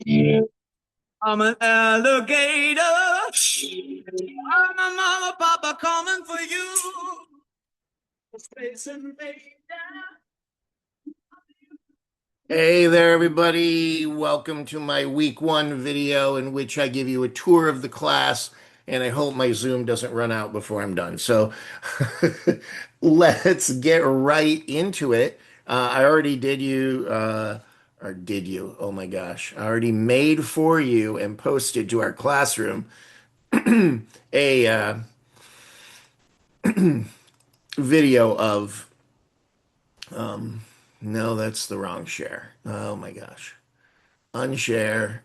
I'm an alligator. I'm a mama, papa coming for you. Space Invader. Hey there, everybody. Welcome to my week one video in which I give you a tour of the class, and I hope my Zoom doesn't run out before I'm done. So let's get right into it. I already did you, or did you? Oh my gosh. I already made for you and posted to our classroom a video of, no, that's the wrong share. Oh my gosh. Unshare.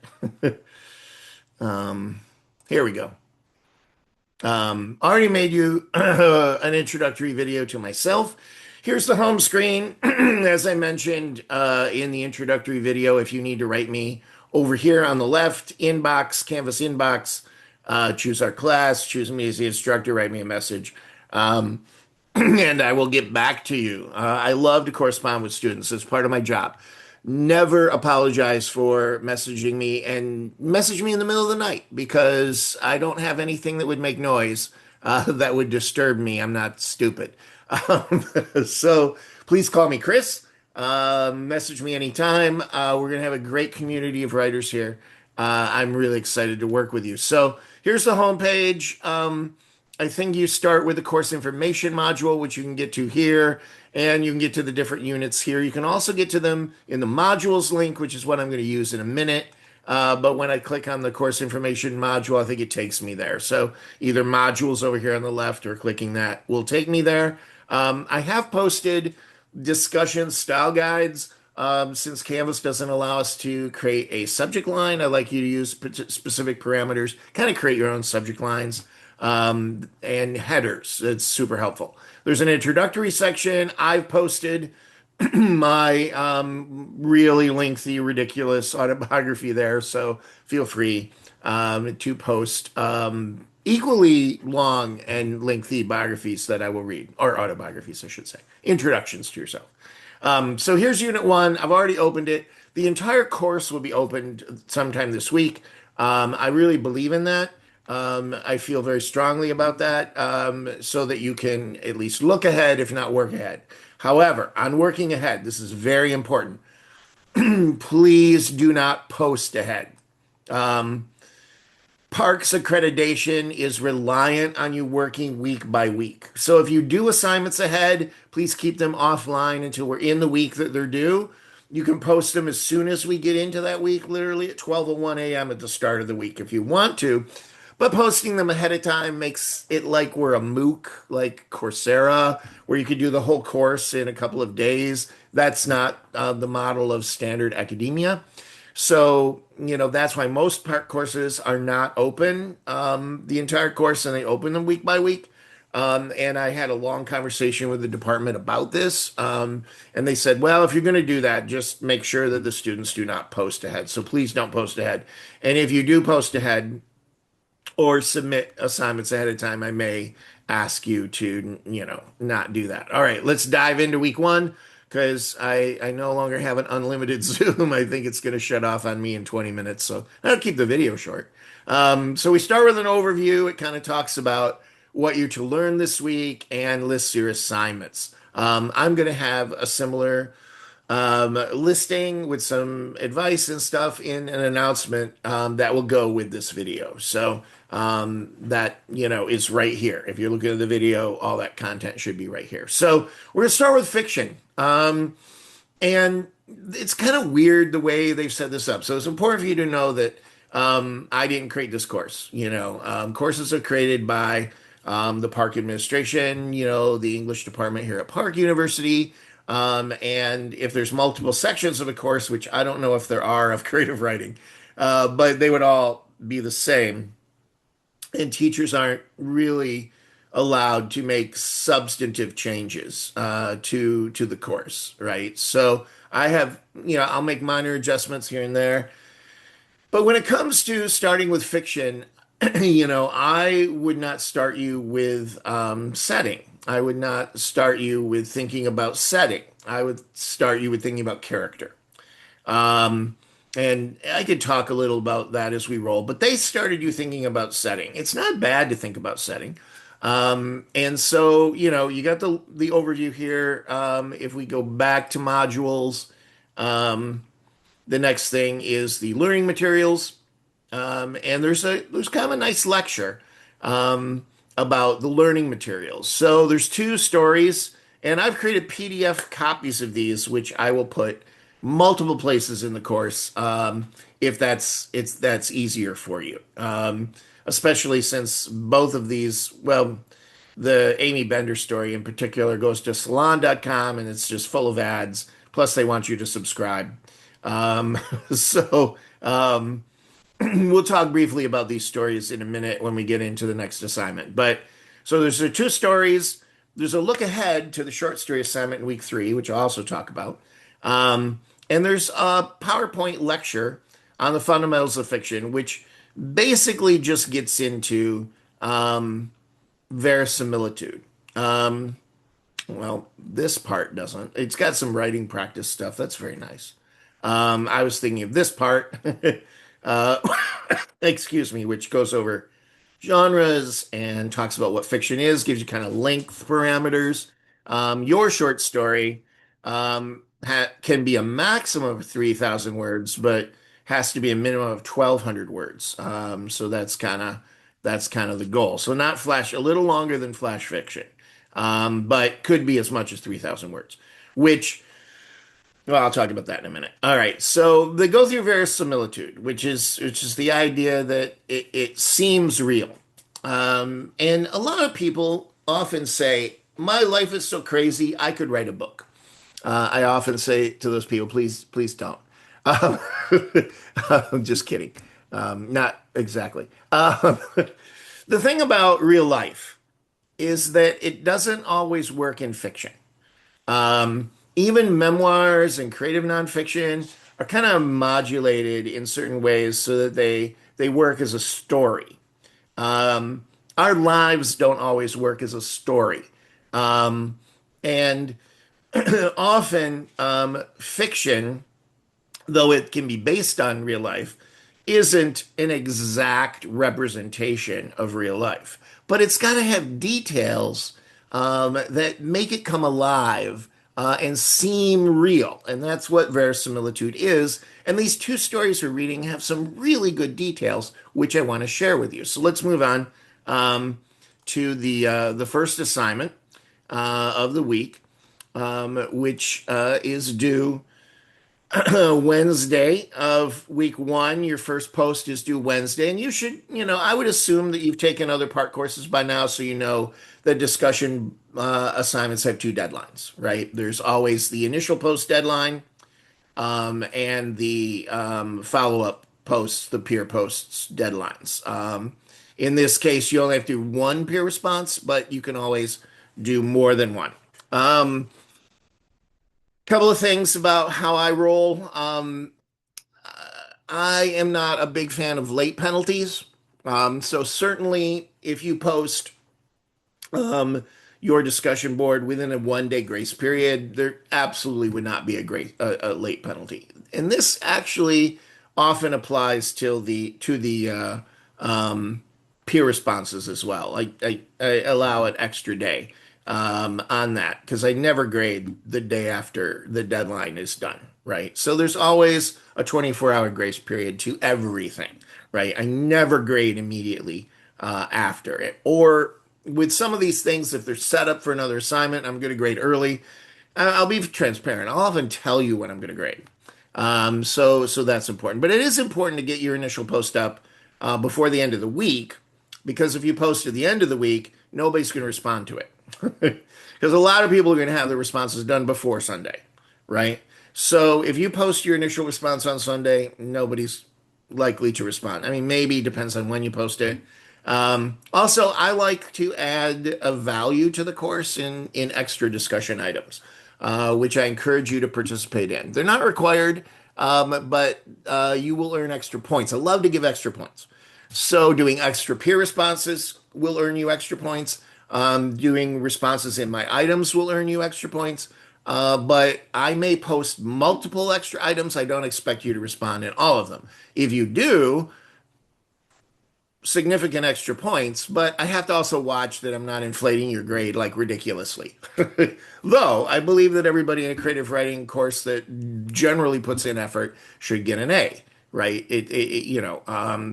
Here we go. Already made you an introductory video to myself. Here's the home screen. As I mentioned in the introductory video, if you need to write me over here on the left, inbox, Canvas inbox, choose our class, choose me as the instructor, write me a message. And I will get back to you. I love to correspond with students. It's part of my job. Never apologize for messaging me and message me in the middle of the night because I don't have anything that would make noise that would disturb me. I'm not stupid. Um, so please call me Chris. Message me anytime. We're going to have a great community of writers here. I'm really excited to work with you. So here's the homepage. I think you start with the course information module, which you can get to here, and you can get to the different units here. You can also get to them in the modules link, which is what I'm going to use in a minute. But when I click on the course information module, I think it takes me there. So either modules over here on the left or clicking that will take me there. I have posted discussion style guides. Since Canvas doesn't allow us to create a subject line, I like you to use specific parameters, kind of create your own subject lines and headers. It's super helpful. There's an introductory section. I've posted my really lengthy, ridiculous autobiography there, so feel free to post equally long and lengthy biographies that I will read, or autobiographies, I should say, introductions to yourself. So here's Unit 1. I've already opened it. The entire course will be opened sometime this week. I really believe in that. I feel very strongly about that, so that you can at least look ahead, if not work ahead. However, on working ahead, this is very important. Please do not post ahead. Parks accreditation is reliant on you working week by week. So if you do assignments ahead, please keep them offline until we're in the week that they're due. You can post them as soon as we get into that week, literally at 12:01 a.m. at the start of the week if you want to. But posting them ahead of time makes it like we're a MOOC, like Coursera, where you could do the whole course in a couple of days. That's not the model of standard academia. So, that's why most part courses are not open the entire course, and they open them week by week. And I had a long conversation with the department about this. And they said, well, if you're going to do that, just make sure that the students do not post ahead. So please don't post ahead. And if you do post ahead, or submit assignments ahead of time, I may ask you to, not do that. All right, let's dive into week one because I no longer have an unlimited Zoom. I think it's going to shut off on me in 20 minutes, so I'll keep the video short. So we start with an overview. It kind of talks about what you're to learn this week and lists your assignments. I'm going to have a similar listing with some advice and stuff in an announcement that will go with this video. So that, is right here. If you're looking at the video, all that content should be right here. So we're going to start with fiction. And it's kind of weird the way they've set this up. So it's important for you to know that I didn't create this course. Courses are created by the Park Administration, the English department here at Park University. And if there's multiple sections of a course, which I don't know if there are of creative writing, but they would all be the same. And teachers aren't really allowed to make substantive changes to the course, right? So I have, I'll make minor adjustments here and there. But when it comes to starting with fiction, I would not start you with setting. I would not start you with thinking about setting. I would start you with thinking about character. And I could talk a little about that as we roll, but they started you thinking about setting. It's not bad to think about setting. And so, you got the overview here. If we go back to modules, um, the next thing is the learning materials. And there's kind of a nice lecture um, about the learning materials. So there's two stories, and I've created PDF copies of these, which I will put multiple places in the course if that's easier for you. Especially since both of these, well, the Amy Bender story in particular goes to salon.com and it's just full of ads. Plus, they want you to subscribe. Um, so. We'll talk briefly about these stories in a minute when we get into the next assignment. But so there's the two stories. There's a look ahead to the short story assignment in week 3, which I'll also talk about. And there's a PowerPoint lecture on the fundamentals of fiction, which basically just gets into verisimilitude. Um, well, this part doesn't. It's got some writing practice stuff. That's very nice. I was thinking of this part. uh, excuse me, which goes over genres and talks about what fiction is, gives you kind of length parameters. Your short story can be a maximum of 3,000 words, but has to be a minimum of 1,200 words. So that's kind of the goal. So not flash, a little longer than flash fiction, but could be as much as 3,000 words, which well, I'll talk about that in a minute. All right, so they go through verisimilitude, which is the idea that it seems real, and a lot of people often say, "My life is so crazy, I could write a book." I often say to those people, "Please, please don't." Um, I'm just kidding. Not exactly. The thing about real life is that it doesn't always work in fiction. Even memoirs and creative nonfiction are kind of modulated in certain ways so that they work as a story. Our lives don't always work as a story, and often fiction, though it can be based on real life, isn't an exact representation of real life. But it's got to have details that make it come alive and seem real. And that's what verisimilitude is. And these two stories we're reading have some really good details, which I want to share with you. So let's move on to the first assignment of the week, which is due Wednesday of week 1. Your first post is due Wednesday, and I would assume that you've taken other part courses by now, so you know that discussion assignments have two deadlines, right? There's always the initial post deadline, and the follow-up posts, the peer posts deadlines. In this case, you only have to do one peer response, but you can always do more than one. Couple of things about how I roll. I am not a big fan of late penalties. So certainly if you post um, your discussion board within a 1 day grace period, there absolutely would not be a late penalty. And this actually often applies to the peer responses as well. I allow an extra day on that because I never grade the day after the deadline is done, right? So there's always a 24-hour grace period to everything, right? I never grade immediately after it. Or with some of these things, if they're set up for another assignment, I'm going to grade early. I'll be transparent. I'll often tell you when I'm going to grade. So that's important. But it is important to get your initial post up before the end of the week, because if you post at the end of the week, nobody's going to respond to it. Because a lot of people are going to have their responses done before Sunday, right? So if you post your initial response on Sunday, nobody's likely to respond. I mean, maybe depends on when you post it. Also, I like to add a value to the course in extra discussion items, which I encourage you to participate in. They're not required, but you will earn extra points. I love to give extra points. So doing extra peer responses will earn you extra points. Doing responses in my items will earn you extra points. But I may post multiple extra items. I don't expect you to respond in all of them. If you do, significant extra points, but I have to also watch that I'm not inflating your grade like ridiculously. Though I believe that everybody in a creative writing course that generally puts in effort should get an A, right?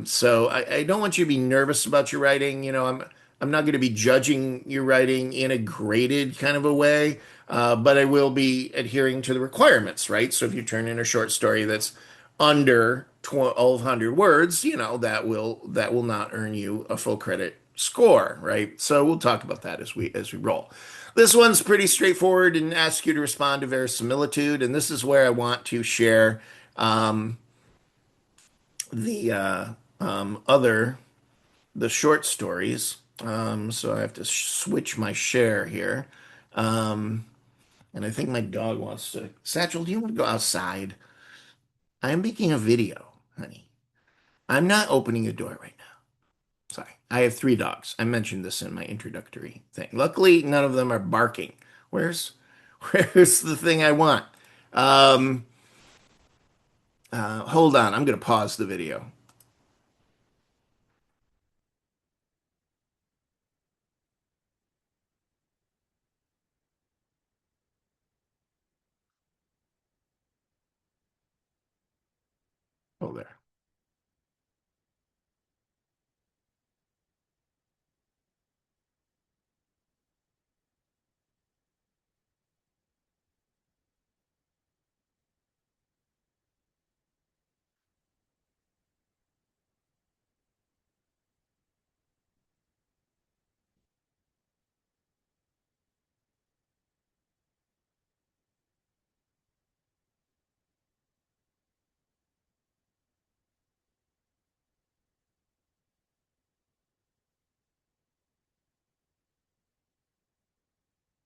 So I don't want you to be nervous about your writing. I'm not going to be judging your writing in a graded kind of a way, but I will be adhering to the requirements, right? So if you turn in a short story that's under 1,200 words, that will not earn you a full credit score, right? So we'll talk about that as we roll. This one's pretty straightforward and asks you to respond to verisimilitude, and this is where I want to share um, the other the short stories. So I have to switch my share here, and I think my dog wants to. Satchel, do you want to go outside? I am making a video, honey. I'm not opening a door right now. Sorry. I have three dogs. I mentioned this in my introductory thing. Luckily, none of them are barking. Where's where's the thing I want? Um, Hold on. I'm going to pause the video. Oh, there.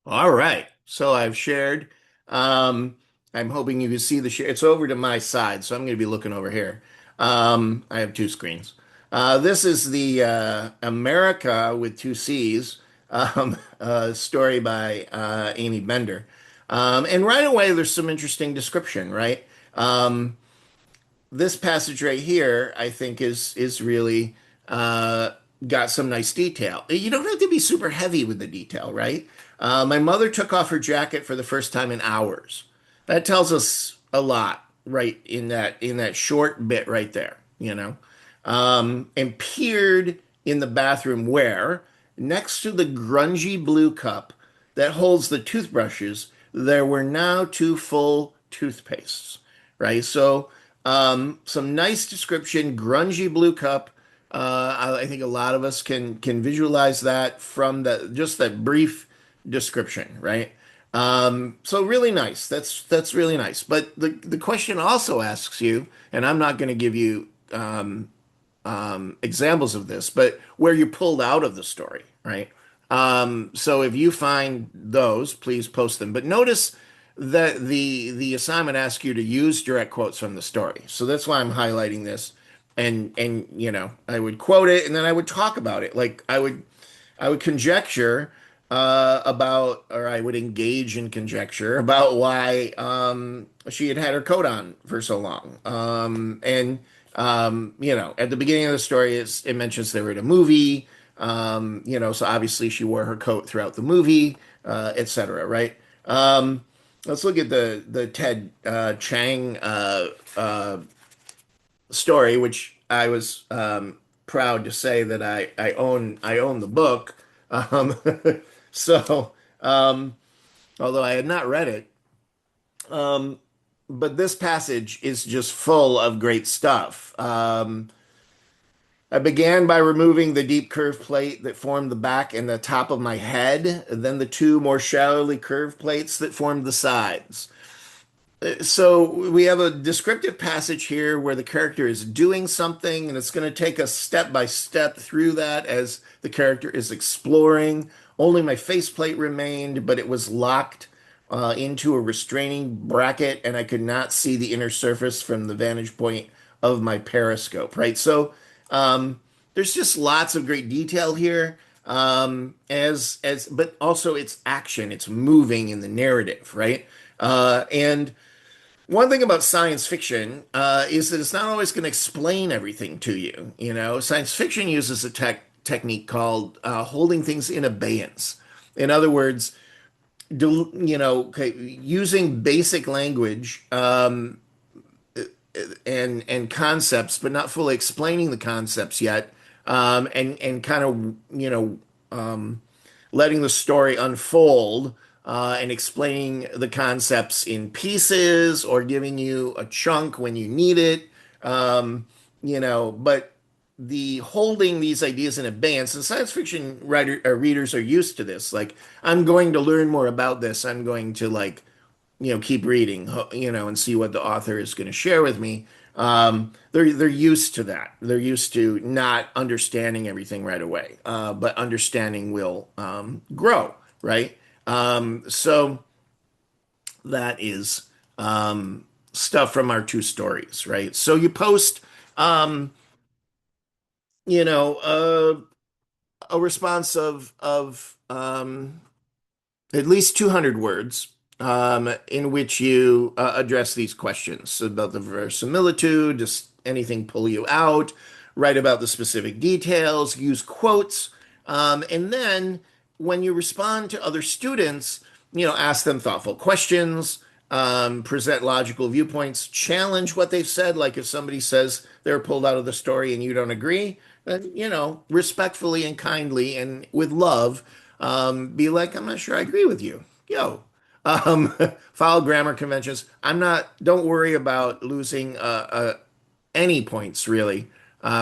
All right. So I've shared. Um, I'm hoping you can see the share. It's over to my side, so I'm going to be looking over here. I have two screens. This is the America with two C's story by Amy Bender. And right away, there's some interesting description, right? This passage right here, I think, is really uh, got some nice detail. You don't have to be super heavy with the detail, right? My mother took off her jacket for the first time in hours. That tells us a lot, right? In that short bit right there, and peered in the bathroom where, next to the grungy blue cup that holds the toothbrushes, there were now two full toothpastes, right? So, some nice description, grungy blue cup. I think a lot of us can visualize that from just that brief description, right? So really nice. That's really nice. But the question also asks you, and I'm not going to give you examples of this, but where you pulled out of the story, right? So if you find those, please post them. But notice that the assignment asks you to use direct quotes from the story. So that's why I'm highlighting this. And I would quote it and then I would talk about it. Like I would conjecture or I would engage in conjecture about why she had had her coat on for so long. At the beginning of the story, it mentions they were at a movie. So obviously she wore her coat throughout the movie, etc. Right? Let's look at the Ted Chang story, which I was proud to say that I own the book. Um, so although I had not read it, but this passage is just full of great stuff. I began by removing the deep curved plate that formed the back and the top of my head, then the two more shallowly curved plates that formed the sides. So we have a descriptive passage here where the character is doing something, and it's going to take us step by step through that as the character is exploring. Only my faceplate remained, but it was locked into a restraining bracket, and I could not see the inner surface from the vantage point of my periscope, right? So there's just lots of great detail here. But also it's action, it's moving in the narrative, right? And one thing about science fiction is that it's not always going to explain everything to you. You know, science fiction uses a technique called holding things in abeyance. In other words, okay, using basic language and concepts, but not fully explaining the concepts yet, and kind of letting the story unfold and explaining the concepts in pieces or giving you a chunk when you need it. But the holding these ideas in advance, and science fiction readers are used to this. Like, I'm going to learn more about this. I'm going to keep reading, and see what the author is going to share with me. They're used to that. They're used to not understanding everything right away, but understanding will grow, right? So that is stuff from our two stories, right? So you post, um, you know, a response of at least 200 words in which you address these questions about the verisimilitude, does anything pull you out, write about the specific details, use quotes, and then when you respond to other students, ask them thoughtful questions, present logical viewpoints, challenge what they've said. Like if somebody says they're pulled out of the story and you don't agree, then, respectfully and kindly and with love, be like, I'm not sure I agree with you. Yo, um, follow grammar conventions. Don't worry about losing any points really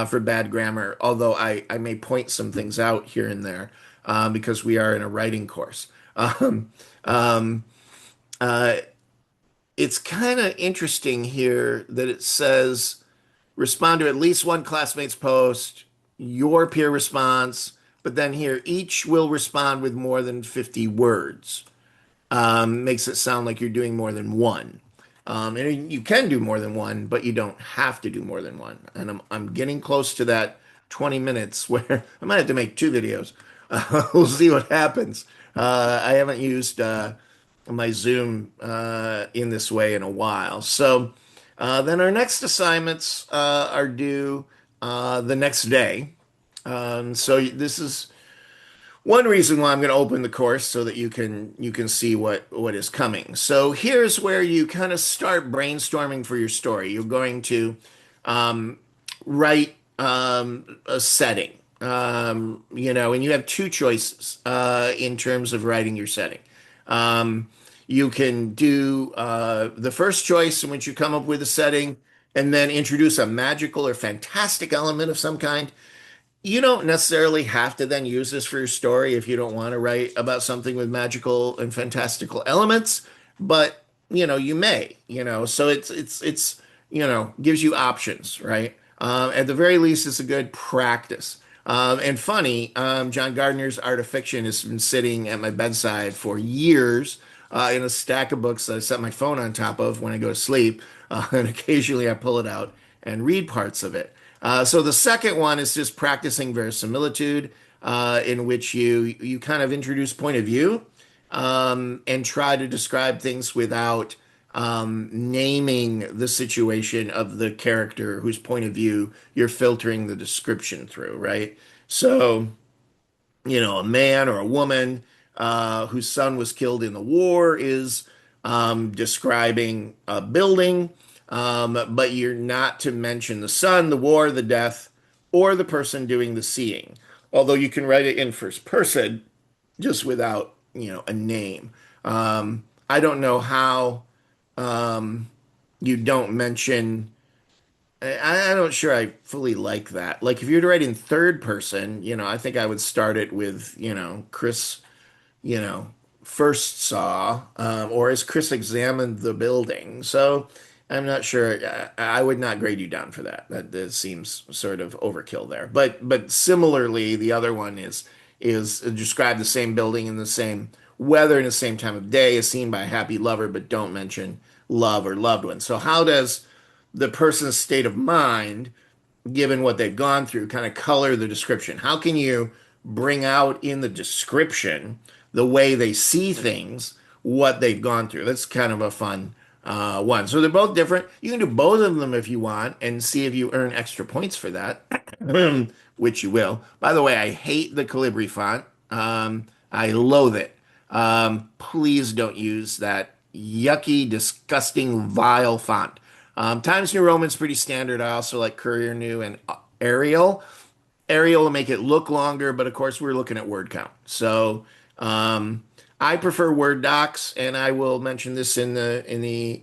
for bad grammar, although I may point some things out here and there because we are in a writing course. Um, um, uh, it's kind of interesting here that it says respond to at least one classmate's post, your peer response, but then here each will respond with more than 50 words. Makes it sound like you're doing more than one. And you can do more than one, but you don't have to do more than one. And I'm getting close to that 20 minutes where I might have to make two videos. We'll see what happens. I haven't used my Zoom in this way in a while. So then our next assignments are due the next day. So this is one reason why I'm going to open the course so that you can see what is coming. So here's where you kind of start brainstorming for your story. You're going to write a setting, and you have two choices in terms of writing your setting. You can do the first choice in which you come up with a setting and then introduce a magical or fantastic element of some kind. You don't necessarily have to then use this for your story if you don't want to write about something with magical and fantastical elements, but you may, so it's gives you options, right? At the very least, it's a good practice. And funny, John Gardner's Art of Fiction has been sitting at my bedside for years in a stack of books that I set my phone on top of when I go to sleep. And occasionally I pull it out and read parts of it. So the second one is just practicing verisimilitude, in which you kind of introduce point of view and try to describe things without naming the situation of the character whose point of view you're filtering the description through, right? So, a man or a woman whose son was killed in the war is describing a building, but you're not to mention the son, the war, the death, or the person doing the seeing. Although you can write it in first person just without, a name. I don't know how you don't mention. I'm not sure I fully like that. Like if you're to write in third person, I think I would start it with, Chris, you know, first saw, or as Chris examined the building. So I'm not sure. I would not grade you down for that. That seems sort of overkill there. But similarly, the other one is describe the same building in the same weather in the same time of day, is seen by a happy lover, but don't mention love or loved one. So how does the person's state of mind, given what they've gone through, kind of color the description? How can you bring out in the description the way they see things, what they've gone through. That's kind of a fun one. So they're both different. You can do both of them if you want and see if you earn extra points for that, which you will. By the way, I hate the Calibri font. I loathe it. Please don't use that yucky, disgusting, vile font. Times New Roman's pretty standard. I also like Courier New and Arial. Arial will make it look longer, but of course we're looking at word count. So I prefer Word docs, and I will mention this in the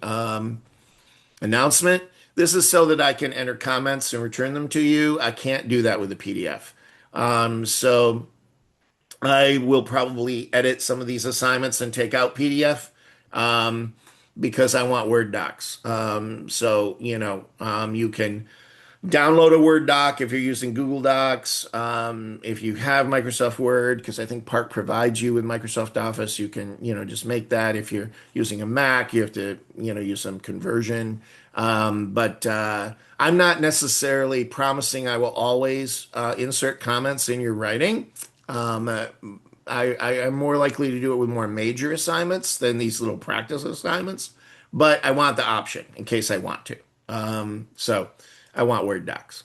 announcement. This is so that I can enter comments and return them to you. I can't do that with a PDF. So I will probably edit some of these assignments and take out PDF because I want Word docs. So, you can download a Word doc if you're using Google Docs. If you have Microsoft Word, because I think Park provides you with Microsoft Office, you can, just make that. If you're using a Mac, you have to, use some conversion. But I'm not necessarily promising I will always insert comments in your writing. Um, uh, I am more likely to do it with more major assignments than these little practice assignments, but I want the option in case I want to. So I want Word docs.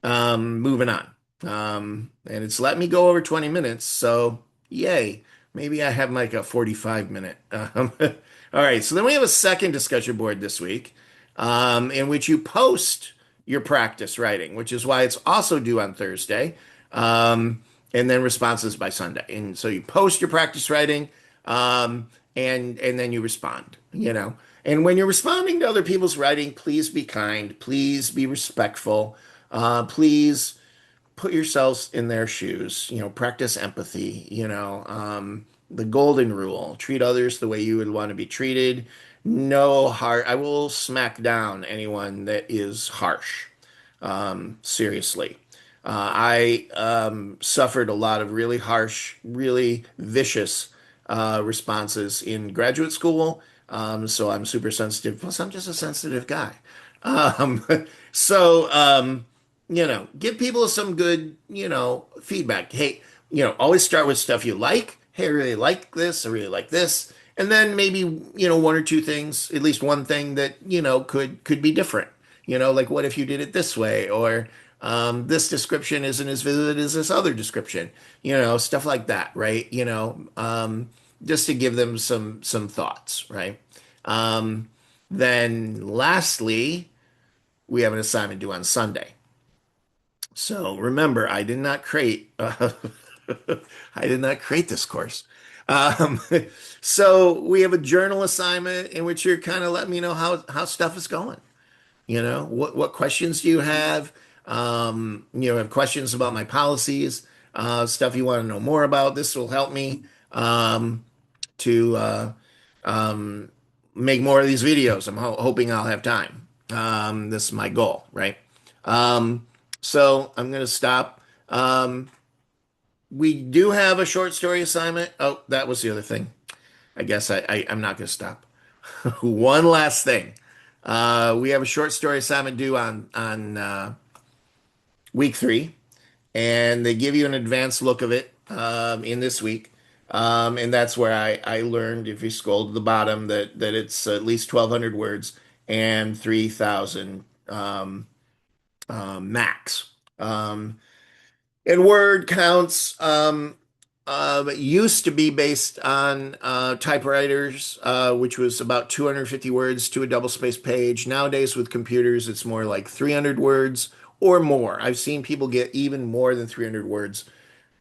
Moving on. And it's let me go over 20 minutes, so yay. Maybe I have like a 45-minute. All right, so then we have a second discussion board this week, in which you post your practice writing, which is why it's also due on Thursday. And then responses by Sunday. And so you post your practice writing, and then you respond, And when you're responding to other people's writing, please be kind, please be respectful, please put yourselves in their shoes, practice empathy, the golden rule, treat others the way you would want to be treated. No hard, I will smack down anyone that is harsh. Seriously. I suffered a lot of really harsh, really vicious responses in graduate school. So I'm super sensitive. Plus, I'm just a sensitive guy. Um, so, give people some good, feedback. Hey, always start with stuff you like. Hey, I really like this. I really like this. And then maybe, one or two things, at least one thing that, could be different. Like what if you did it this way? Or this description isn't as vivid as this other description, stuff like that, right? Just to give them some thoughts, right? Then lastly, we have an assignment due on Sunday. So remember, I did not create I did not create this course. Um, so we have a journal assignment in which you're kind of letting me know how stuff is going. What questions do you have? Have questions about my policies, stuff you want to know more about. This will help me to make more of these videos. I'm hoping I'll have time. This is my goal, right? So I'm going to stop. We do have a short story assignment. Oh, that was the other thing. I guess I'm not going to stop. One last thing. We have a short story assignment due on week 3, and they give you an advanced look of it in this week. And that's where I learned, if you scroll to the bottom, that it's at least 1,200 words and 3,000 max. And word counts used to be based on typewriters, which was about 250 words to a double space page. Nowadays, with computers, it's more like 300 words or more. I've seen people get even more than 300 words,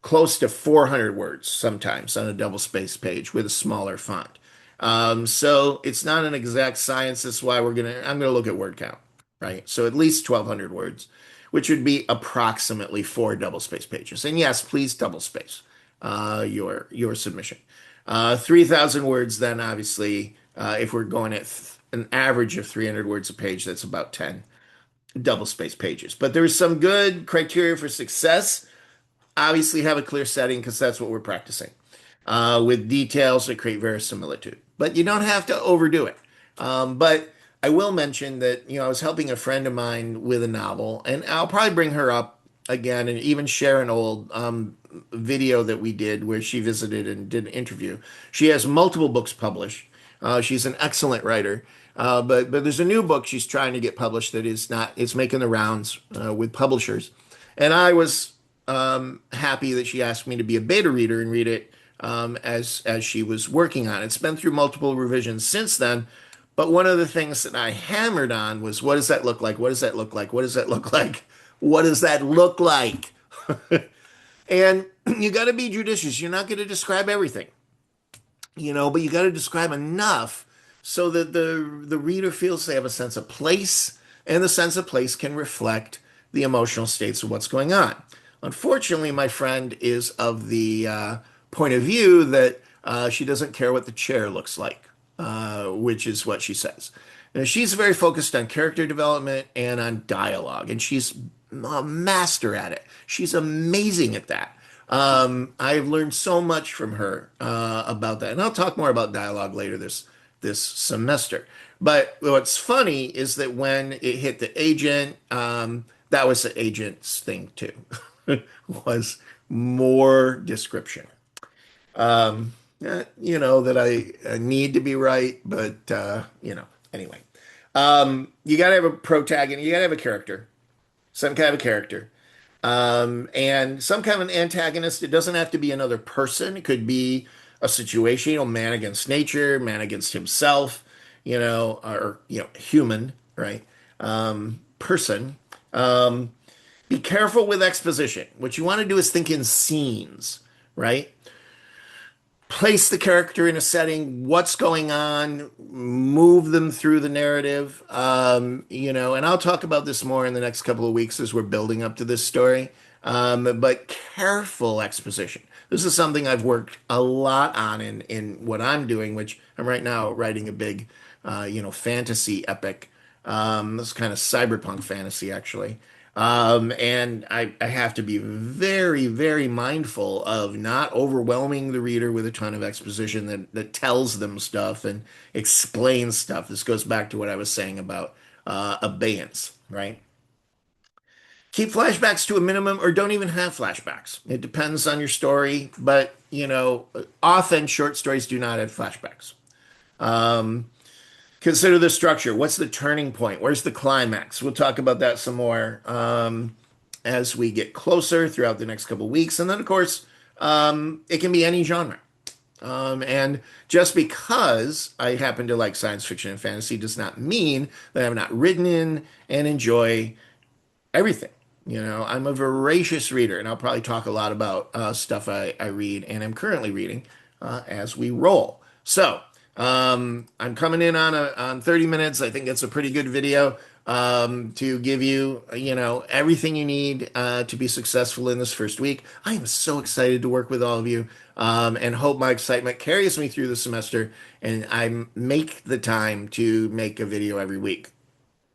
close to 400 words sometimes on a double space page with a smaller font. So it's not an exact science. That's why I'm gonna look at word count, right? So at least 1,200 words, which would be approximately 4 double space pages. And yes, please double space your submission. 3,000 words, then obviously, if we're going at an average of 300 words a page, that's about 10 double space pages. But there's some good criteria for success. Obviously, have a clear setting because that's what we're practicing. With details that create verisimilitude. But you don't have to overdo it. But I will mention that, I was helping a friend of mine with a novel, and I'll probably bring her up again and even share an old video that we did where she visited and did an interview. She has multiple books published. She's an excellent writer. But there's a new book she's trying to get published that is not, it's making the rounds with publishers. And I was happy that she asked me to be a beta reader and read it as she was working on it. It's been through multiple revisions since then. But one of the things that I hammered on was, what does that look like? What does that look like? What does that look like? What does that look like? And you got to be judicious. You're not going to describe everything, but you got to describe enough so that the reader feels they have a sense of place, and the sense of place can reflect the emotional states of what's going on. Unfortunately, my friend is of the point of view that she doesn't care what the chair looks like, which is what she says. Now, she's very focused on character development and on dialogue, and she's a master at it. She's amazing at that. I've learned so much from her about that, and I'll talk more about dialogue later this semester. But what's funny is that when it hit the agent, that was the agent's thing too, was more description. That I need to be right, but anyway. You got to have a protagonist. You got to have a character, some kind of a character. And some kind of an antagonist. It doesn't have to be another person. It could be a situation, man against nature, man against himself, or human, right? Person. Be careful with exposition. What you want to do is think in scenes, right? Place the character in a setting, what's going on, move them through the narrative. And I'll talk about this more in the next couple of weeks as we're building up to this story. But careful exposition. This is something I've worked a lot on in what I'm doing, which I'm right now writing a big, fantasy epic. This is kind of cyberpunk fantasy, actually. And I have to be very, very mindful of not overwhelming the reader with a ton of exposition that tells them stuff and explains stuff. This goes back to what I was saying about abeyance, right? Keep flashbacks to a minimum or don't even have flashbacks. It depends on your story, but often short stories do not have flashbacks. Um, Consider the structure. What's the turning point? Where's the climax? We'll talk about that some more as we get closer throughout the next couple of weeks. And then, of course, it can be any genre. And just because I happen to like science fiction and fantasy does not mean that I'm not written in and enjoy everything. I'm a voracious reader, and I'll probably talk a lot about stuff I read and am currently reading as we roll. So, I'm coming in on 30 minutes. I think it's a pretty good video to give you, everything you need to be successful in this first week. I am so excited to work with all of you and hope my excitement carries me through the semester and I make the time to make a video every week.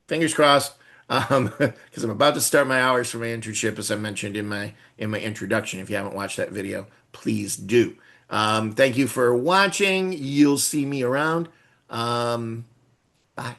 Fingers crossed. Because I'm about to start my hours for my internship, as I mentioned in my introduction. If you haven't watched that video, please do. Thank you for watching. You'll see me around. Bye.